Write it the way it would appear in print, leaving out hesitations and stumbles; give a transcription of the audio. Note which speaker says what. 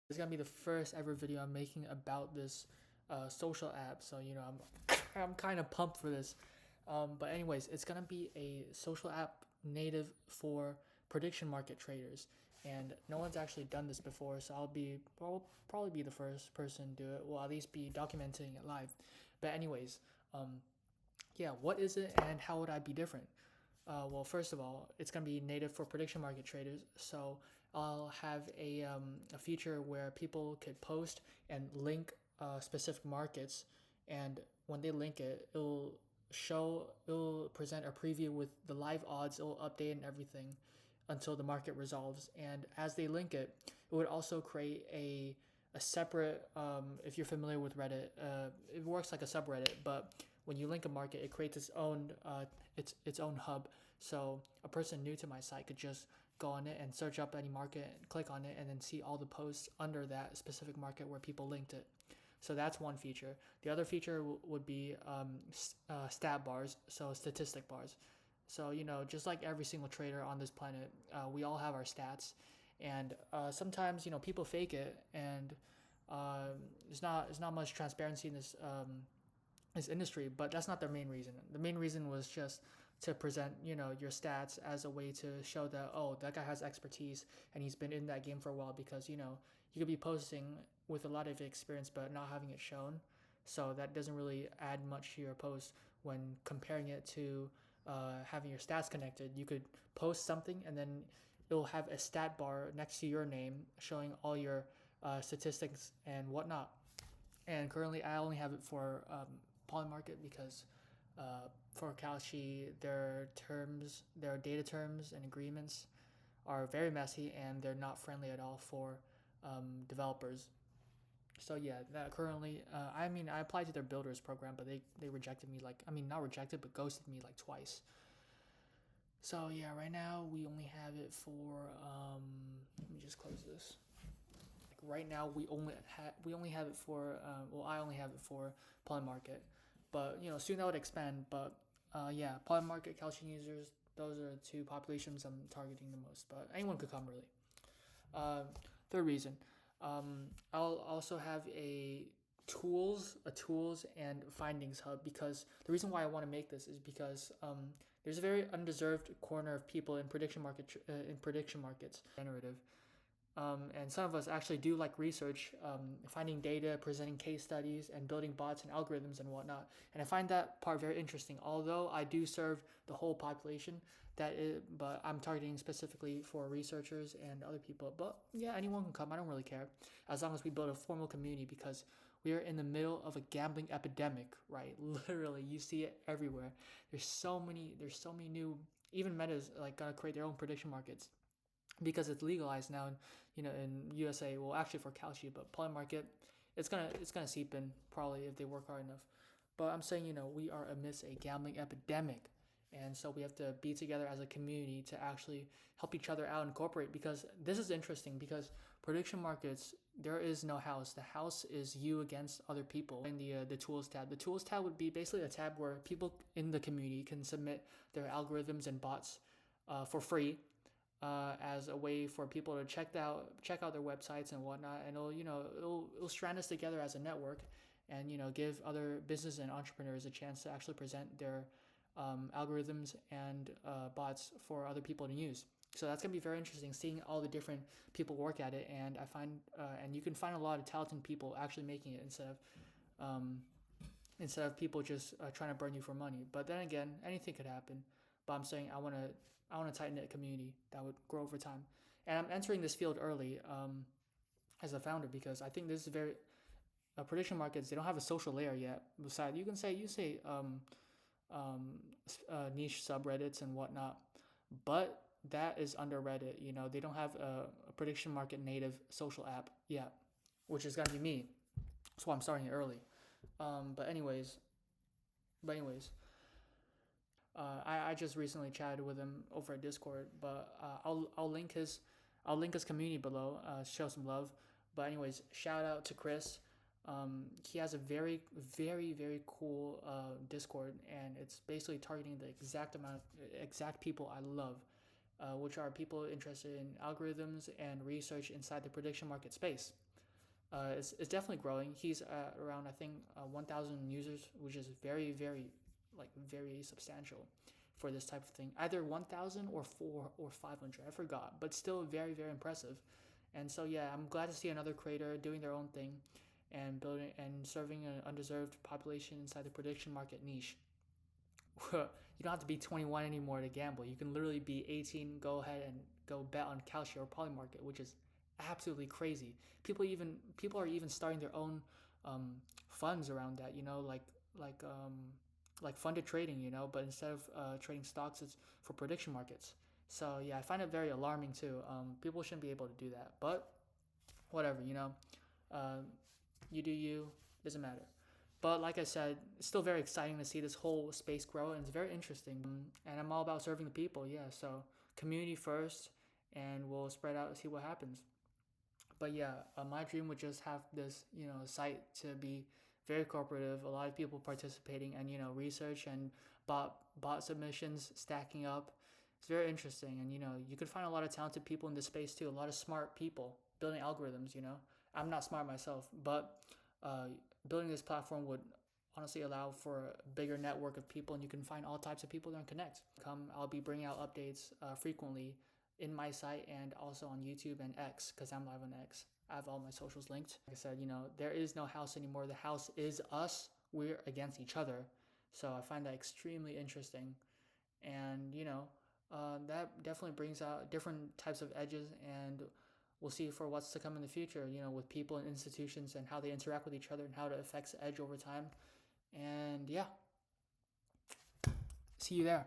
Speaker 1: It's gonna be the first ever video I'm making about this social app. So I'm kind of pumped for this. But anyways, it's gonna be a social app native for prediction market traders, and no one's actually done this before. So I'll probably be the first person to do it. Well, at least be documenting it live. But anyways, um, yeah, what is it and how would I be different? Well, first of all, it's going to be native for prediction market traders. So I'll have a feature where people could post and link specific markets. And when they link it, it'll present a preview with the live odds, it'll update and everything until the market resolves. And as they link it, it would also create a separate, if you're familiar with Reddit, it works like a subreddit, but when you link a market, it creates its own hub. So a person new to my site could just go on it and search up any market, and click on it, and then see all the posts under that specific market where people linked it. So that's one feature. The other feature would be stat bars, so statistic bars. So just like every single trader on this planet, we all have our stats, and sometimes people fake it, and there's not much transparency in this industry, but that's not their main reason. The main reason was just to present, your stats as a way to show that, oh, that guy has expertise and he's been in that game for a while, because you could be posting with a lot of experience but not having it shown. So that doesn't really add much to your post when comparing it to having your stats connected. You could post something and then it'll have a stat bar next to your name showing all your statistics and whatnot. And currently, I only have it for Polymarket because for Kalshi, their data terms and agreements are very messy and they're not friendly at all for developers. So yeah, that currently, I applied to their builders program, but they rejected me, like, not rejected, but ghosted me like twice. So yeah, right now we only have it for. Let me just close this. Like right now we only have it for. Well, I only have it for Polymarket, but soon that would expand. But yeah, Polymarket, Calcium users, those are the two populations I'm targeting the most. But anyone could come really. Uh, Third reason, I'll also have a tools and findings hub, because the reason why I want to make this is because there's a very undeserved corner of people in prediction markets generative. And some of us actually do like research, finding data, presenting case studies, and building bots and algorithms and whatnot. And I find that part very interesting. Although I do serve the whole population, but I'm targeting specifically for researchers and other people. But yeah, anyone can come. I don't really care, as long as we build a formal community, because we are in the middle of a gambling epidemic, right? Literally, you see it everywhere. There's so many new. Even Meta's like gonna create their own prediction markets because it's legalized now in USA. Well, actually for Kalshi, but Polymarket, it's gonna seep in probably if they work hard enough. But I'm saying we are amidst a gambling epidemic, and so we have to be together as a community to actually help each other out and cooperate. Because this is interesting, because prediction markets, there is no house. The house is you against other people. In the tools tab, the tools tab would be basically a tab where people in the community can submit their algorithms and bots for free, as a way for people to check out their websites and whatnot, and it'll strand us together as a network, and give other business and entrepreneurs a chance to actually present their algorithms and bots for other people to use. So that's gonna be very interesting, seeing all the different people work at it, and and you can find a lot of talented people actually making it, instead of people just trying to burn you for money. But then again, anything could happen. But I'm saying I want to tighten knit community that would grow over time, and I'm entering this field early, as a founder, because I think this is very prediction markets. They don't have a social layer yet. Besides, you say niche subreddits and whatnot, but that is under Reddit. They don't have a prediction market native social app yet, which is gonna be me. So I'm starting it early. But anyways, I just recently chatted with him over at Discord, but I'll link his community below. Show some love. But anyways, shout out to Chris. He has a very very very cool Discord, and it's basically targeting the exact people I love, which are people interested in algorithms and research inside the prediction market space. It's definitely growing. He's at around, I think, 1,000 users, which is very, very, like, very substantial for this type of thing. Either 1,000 or 4 or 500, I forgot, but still very, very impressive. And so yeah, I'm glad to see another creator doing their own thing and building and serving an undeserved population inside the prediction market niche. You don't have to be 21 anymore to gamble. You can literally be 18, go ahead and go bet on Kalshi or Polymarket, which is absolutely crazy. People are even starting their own funds around that. Like like funded trading. But instead of trading stocks, it's for prediction markets. So yeah, I find it very alarming too. People shouldn't be able to do that, but whatever. Um, you do you. Doesn't matter. But like I said, it's still very exciting to see this whole space grow, and it's very interesting. And I'm all about serving the people, yeah. So community first, and we'll spread out and see what happens. But yeah, my dream would just have this, site to be very cooperative, a lot of people participating, and research and bot submissions stacking up. It's very interesting, and you could find a lot of talented people in this space too. A lot of smart people building algorithms. I'm not smart myself, but uh, building this platform would honestly allow for a bigger network of people, and you can find all types of people there and connect. I'll be bringing out updates frequently in my site and also on YouTube and X, because I'm live on X. I have all my socials linked. Like I said, there is no house anymore. The house is us. We're against each other. So I find that extremely interesting. And, that definitely brings out different types of edges, and we'll see for what's to come in the future, with people and institutions and how they interact with each other and how it affects edge over time. And yeah, see you there.